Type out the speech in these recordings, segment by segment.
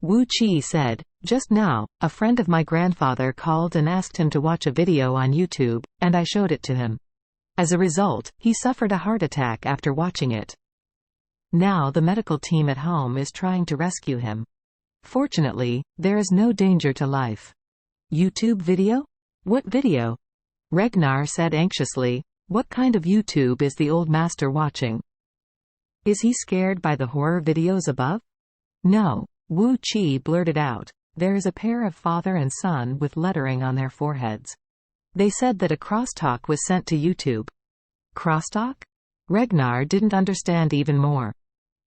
Wu Qi said, "Just now, a friend of my grandfather called and asked him to watch a video on YouTube, and I showed it to him. As a result, he suffered a heart attack after watching it. Now the medical team at home is trying to rescue him. Fortunately, there is no danger to life." "YouTube video? What video?" Ragnar said anxiously. "What kind of YouTube is the old master watching? Is he scared by the horror videos above?" "No," Wu Qi blurted out. "There is a pair of father and son with lettering on their foreheads. They said that a crosstalk was sent to YouTube." "Crosstalk?" Ragnar didn't understand even more.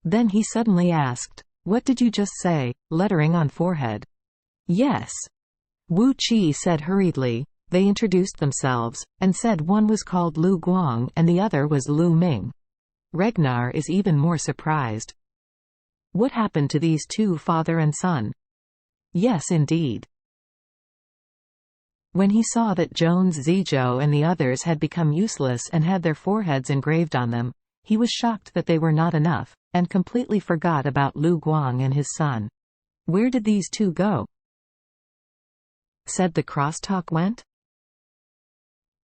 Then he suddenly asked, "What did you just say, lettering on forehead?" "Yes," Wu Qi said hurriedly. They introduced themselves, and said one was called Lu Guang and the other was Lu Ming. Ragnar is even more surprised. What happened to these two, father and son? Yes, indeed. When he saw that Jones Zizhou and the others had become useless and had their foreheads engraved on them, he was shocked that they were not enough, and completely forgot about Lu Guang and his son. "Where did these two go?" said the crosstalk went.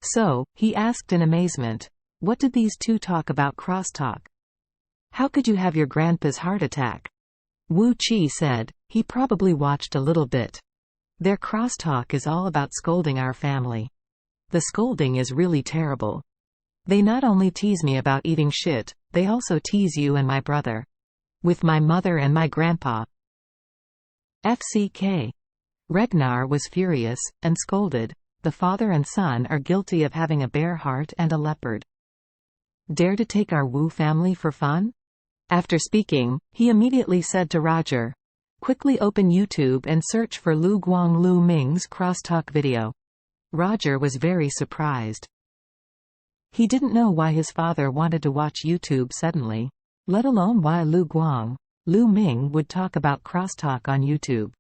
So, he asked in amazement, "What did these two talk about crosstalk? How could you have your grandpa's heart attack?" Wu Qi said, "He probably watched a little bit. Their crosstalk is all about scolding our family. The scolding is really terrible. They not only tease me about eating shit, they also tease you and my brother. With my mother and my grandpa." FCK. Ragnar was furious, and scolded. The father and son are guilty of having a bear heart and a leopard. Dare to take our Wu family for fun? After speaking, he immediately said to Roger, "Quickly open YouTube and search for Lu Guang Lu Ming's crosstalk video." Roger was very surprised. He didn't know why his father wanted to watch YouTube suddenly, let alone why Lu Guang, Lu Ming would talk about crosstalk on YouTube.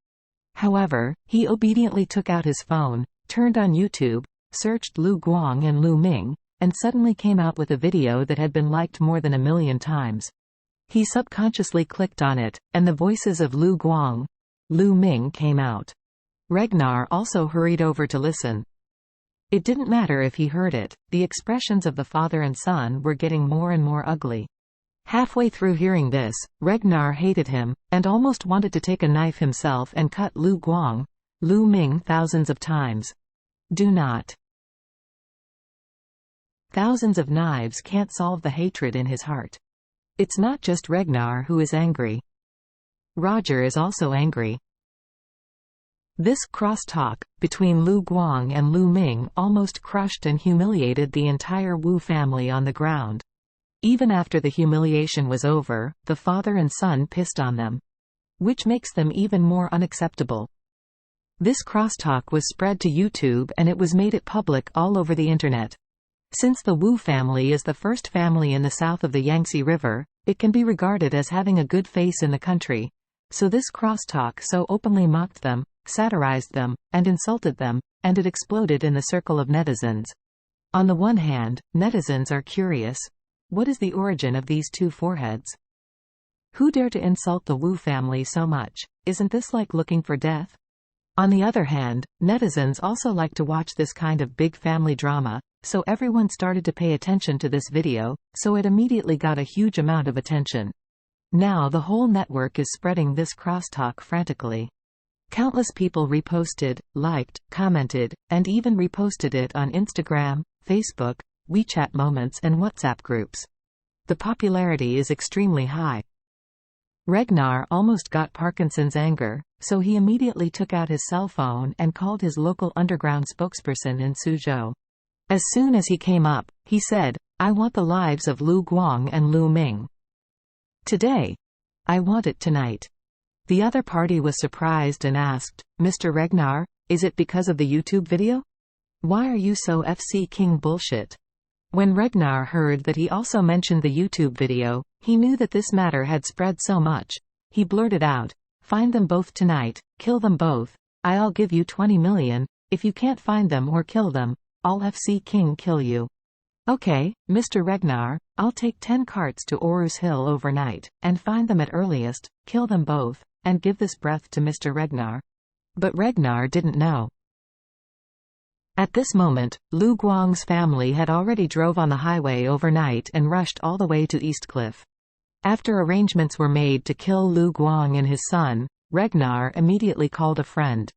However, he obediently took out his phone, turned on YouTube, searched Lu Guang and Lu Ming, and suddenly came out with a video that had been liked more than 1,000,000 times. He subconsciously clicked on it, and the voices of Lu Guang, Lu Ming came out. Ragnar also hurried over to listen. It didn't matter if he heard it, the expressions of the father and son were getting more and more ugly. Halfway through hearing this, Ragnar hated him, and almost wanted to take a knife himself and cut Lu Guang, Lu Ming thousands of times. Do not. Thousands of knives can't solve the hatred in his heart. It's not just Ragnar who is angry. Roger is also angry. This crosstalk between Lu Guang and Lu Ming almost crushed and humiliated the entire Wu family on the ground. Even after the humiliation was over, the father and son pissed on them. Which makes them even more unacceptable. This crosstalk was spread to YouTube and it was made it public all over the internet. Since the Wu family is the first family in the south of the Yangtze River, it can be regarded as having a good face in the country. So this crosstalk so openly mocked them, satirized them, and insulted them, and it exploded in the circle of netizens. On the one hand, netizens are curious. What is the origin of these two foreheads? Who dare to insult the Wu family so much? Isn't this like looking for death? On the other hand, netizens also like to watch this kind of big family drama, so everyone started to pay attention to this video, so it immediately got a huge amount of attention. Now the whole network is spreading this crosstalk frantically. Countless people reposted, liked, commented, and even reposted it on Instagram, Facebook, WeChat moments and WhatsApp groups. The popularity is extremely high. Ragnar almost got Parkinson's anger, so he immediately took out his cell phone and called his local underground spokesperson in Suzhou. As soon as he came up, he said, "I want the lives of Lu Guang and Lu Ming. Today. I want it tonight." The other party was surprised and asked, "Mr. Ragnar, is it because of the YouTube video? Why are you so FC King bullshit?" When Ragnar heard that he also mentioned the YouTube video, he knew that this matter had spread so much. He blurted out, "Find them both tonight, kill them both. I'll give you 20 million. If you can't find them or kill them, I'll FC King kill you." "Okay, Mr. Ragnar, I'll take 10 carts to Orus Hill overnight, and find them at earliest, kill them both, and give this breath to Mr. Regnar. But Regnar didn't know. At this moment, Lu Guang's family had already drove on the highway overnight and rushed all the way to Eastcliff. After arrangements were made to kill Lu Guang and his son, Regnar immediately called a friend.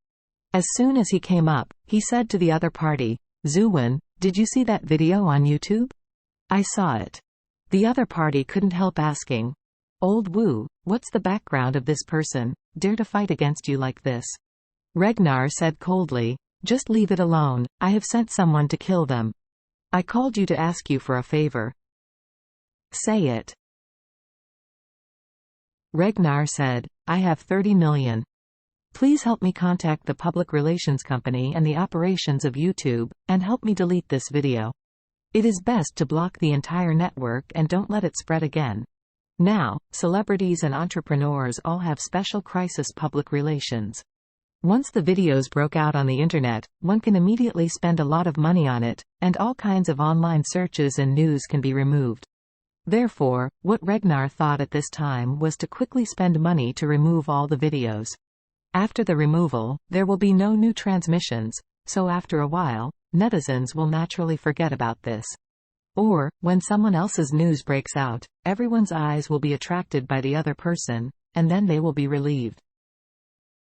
As soon as he came up, he said to the other party, "Zuwen, did you see that video on YouTube?" "I saw it." The other party couldn't help asking, "Old Wu, what's the background of this person, dare to fight against you like this?" Regnar said coldly, "Just leave it alone, I have sent someone to kill them. I called you to ask you for a favor." "Say it." Regnar said, "I have 30 million. Please help me contact the public relations company and the operations of YouTube, and help me delete this video. It is best to block the entire network and don't let it spread again." Now, celebrities and entrepreneurs all have special crisis public relations. Once the videos broke out on the internet, one can immediately spend a lot of money on it, and all kinds of online searches and news can be removed. Therefore, what Regnar thought at this time was to quickly spend money to remove all the videos. After the removal, there will be no new transmissions, so after a while, netizens will naturally forget about this. Or, when someone else's news breaks out, everyone's eyes will be attracted by the other person, and then they will be relieved.